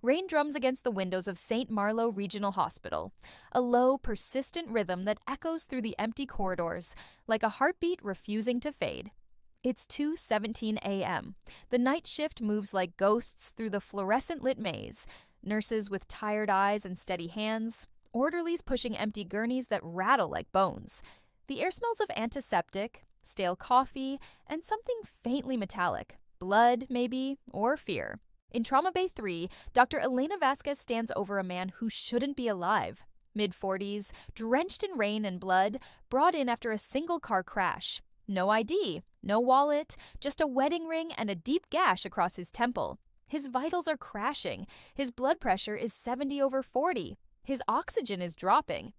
Rain drums against the windows of St. Marlow Regional Hospital, a low, persistent rhythm that echoes through the empty corridors, like a heartbeat refusing to fade. It's 2:17 a.m. The night shift moves like ghosts through the fluorescent-lit maze, nurses with tired eyes and steady hands, orderlies pushing empty gurneys that rattle like bones. The air smells of antiseptic, stale coffee, and something faintly metallic. Blood, maybe, or fear. In Trauma Bay 3, Dr. Elena Vasquez stands over a man who shouldn't be alive. Mid-40s, drenched in rain and blood, brought in after a single car crash. No ID, no wallet, just a wedding ring and a deep gash across his temple. His vitals are crashing. His blood pressure is 70/40. His oxygen is dropping.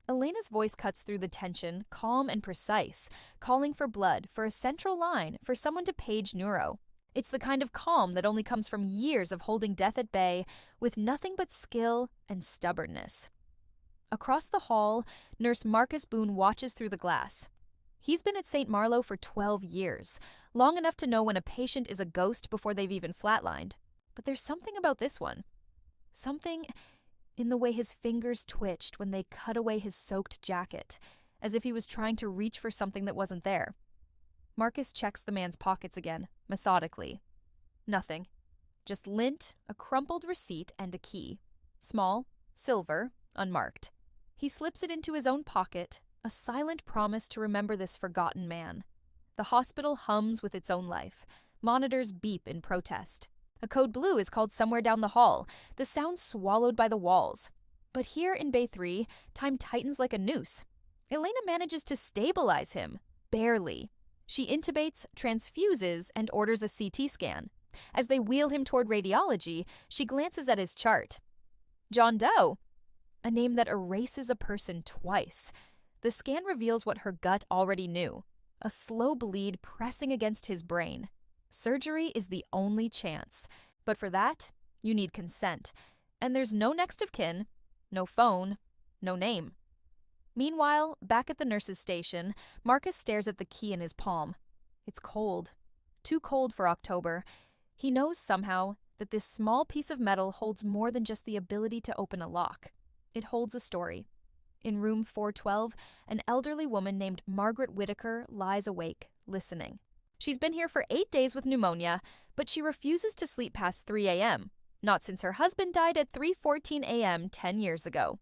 Elena's voice cuts through the tension, calm and precise, calling for blood, for a central line, for someone to page neuro. It's the kind of calm that only comes from years of holding death at bay with nothing but skill and stubbornness. Across the hall, Nurse Marcus Boone watches through the glass. He's been at St. Marlow for 12 years, long enough to know when a patient is a ghost before they've even flatlined. But there's something about this one. Something in the way his fingers twitched when they cut away his soaked jacket, as if he was trying to reach for something that wasn't there. Marcus checks the man's pockets again, methodically. Nothing. Just lint, a crumpled receipt, and a key. Small, silver, unmarked. He slips it into his own pocket, a silent promise to remember this forgotten man. The hospital hums with its own life. Monitors beep in protest. A code blue is called somewhere down the hall, the sound swallowed by the walls. But here in Bay 3, time tightens like a noose. Elena manages to stabilize him. Barely. She intubates, transfuses, and orders a CT scan. As they wheel him toward radiology, she glances at his chart. John Doe. A name that erases a person twice. The scan reveals what her gut already knew. A slow bleed pressing against his brain. Surgery is the only chance. But for that, you need consent. And there's no next of kin, no phone, no name. Meanwhile, back at the nurse's station, Marcus stares at the key in his palm. It's cold. Too cold for October. He knows somehow that this small piece of metal holds more than just the ability to open a lock. It holds a story. In room 412, an elderly woman named Margaret Whitaker lies awake, listening. She's been here for 8 days with pneumonia, but she refuses to sleep past 3 a.m., not since her husband died at 3:14 a.m. 10 years ago.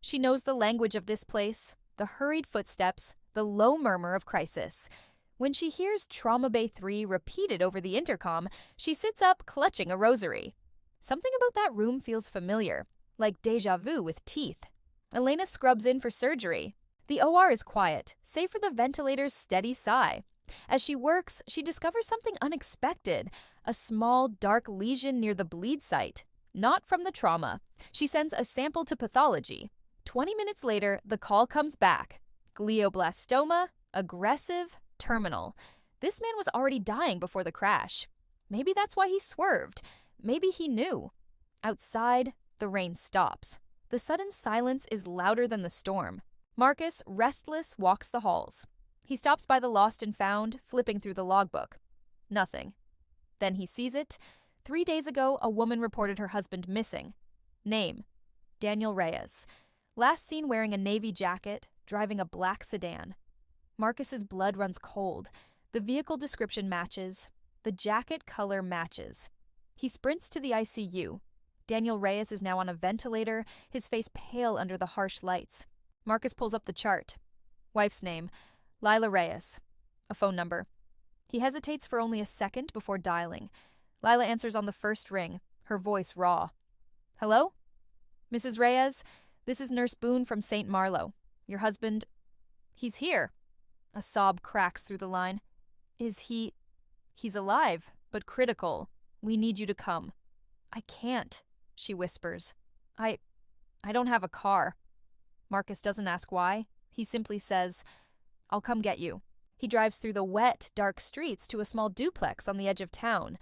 She knows the language of this place, the hurried footsteps, the low murmur of crisis. When she hears Trauma Bay 3 repeated over the intercom, she sits up clutching a rosary. Something about that room feels familiar, like déjà vu with teeth. Elena scrubs in for surgery. The OR is quiet, save for the ventilator's steady sigh. As she works, she discovers something unexpected, a small, dark lesion near the bleed site. Not from the trauma. She sends a sample to pathology. 20 minutes later, the call comes back. Glioblastoma, aggressive, terminal. This man was already dying before the crash. Maybe that's why he swerved. Maybe he knew. Outside, the rain stops. The sudden silence is louder than the storm. Marcus, restless, walks the halls. He stops by the lost and found, flipping through the logbook. Nothing. Then he sees it. 3 days ago, a woman reported her husband missing. Name: Daniel Reyes. Last seen wearing a navy jacket, driving a black sedan. Marcus's blood runs cold. The vehicle description matches. The jacket color matches. He sprints to the ICU. Daniel Reyes is now on a ventilator, his face pale under the harsh lights. Marcus pulls up the chart. Wife's name: Lila Reyes. A phone number. He hesitates for only a second before dialing. Lila answers on the first ring, her voice raw. Hello? Mrs. Reyes, this is Nurse Boone from St. Marlow. Your husband... He's here. A sob cracks through the line. Is he... He's alive, but critical. We need you to come. I can't, she whispers. I don't have a car. Marcus doesn't ask why. He simply says, I'll come get you. He drives through the wet, dark streets to a small duplex on the edge of town.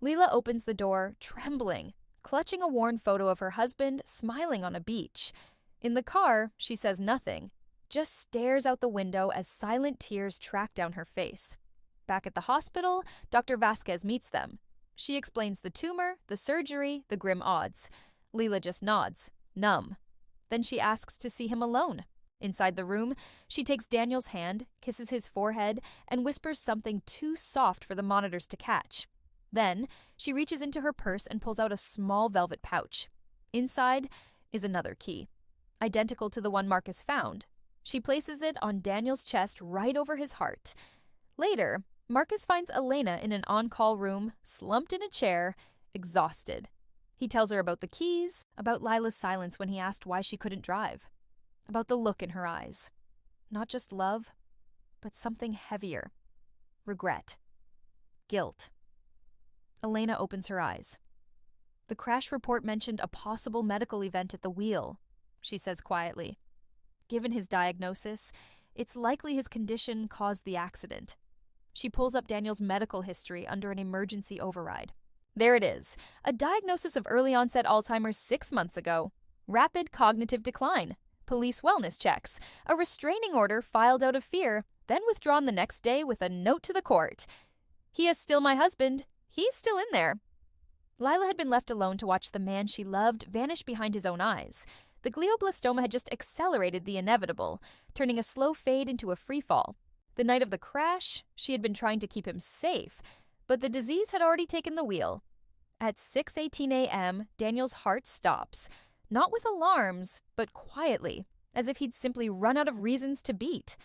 Leela opens the door, trembling, clutching a worn photo of her husband smiling on a beach. In the car, she says nothing, just stares out the window as silent tears track down her face. Back at the hospital, Dr. Vasquez meets them. She explains the tumor, the surgery, the grim odds. Leela just nods, numb. Then she asks to see him alone. Inside the room, she takes Daniel's hand, kisses his forehead, and whispers something too soft for the monitors to catch. Then, she reaches into her purse and pulls out a small velvet pouch. Inside is another key, identical to the one Marcus found. She places it on Daniel's chest right over his heart. Later, Marcus finds Elena in an on-call room, slumped in a chair, exhausted. He tells her about the keys, about Lila's silence when he asked why she couldn't drive, about the look in her eyes. Not just love, but something heavier. Regret. Guilt. Elena opens her eyes. The crash report mentioned a possible medical event at the wheel, she says quietly. Given his diagnosis, it's likely his condition caused the accident. She pulls up Daniel's medical history under an emergency override. There it is, a diagnosis of early-onset Alzheimer's 6 months ago. Rapid cognitive decline, police wellness checks, a restraining order filed out of fear, then withdrawn the next day with a note to the court. He is still my husband. He's still in there. Lila had been left alone to watch the man she loved vanish behind his own eyes. The glioblastoma had just accelerated the inevitable, turning a slow fade into a freefall. The night of the crash, she had been trying to keep him safe, but the disease had already taken the wheel. At 6:18 a.m., Daniel's heart stops, not with alarms, but quietly, as if he'd simply run out of reasons to beat.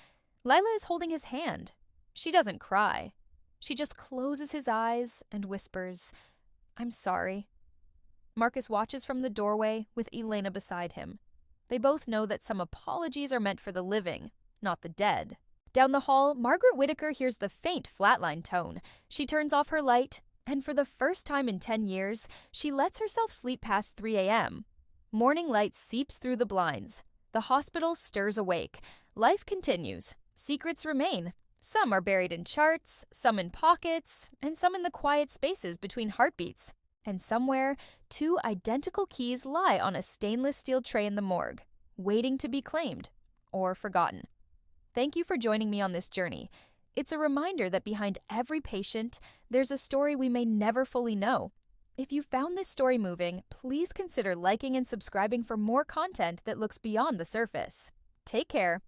Lila is holding his hand. She doesn't cry. She just closes his eyes and whispers, "I'm sorry." Marcus watches from the doorway with Elena beside him. They both know that some apologies are meant for the living, not the dead. Down the hall, Margaret Whittaker hears the faint flatline tone. She turns off her light, and for the first time in 10 years, she lets herself sleep past 3 a.m. Morning light seeps through the blinds. The hospital stirs awake. Life continues. Secrets remain. Some are buried in charts, some in pockets, and some in the quiet spaces between heartbeats. And somewhere, 2 identical keys lie on a stainless steel tray in the morgue, waiting to be claimed or forgotten. Thank you for joining me on this journey. It's a reminder that behind every patient, there's a story we may never fully know. If you found this story moving, please consider liking and subscribing for more content that looks beyond the surface. Take care.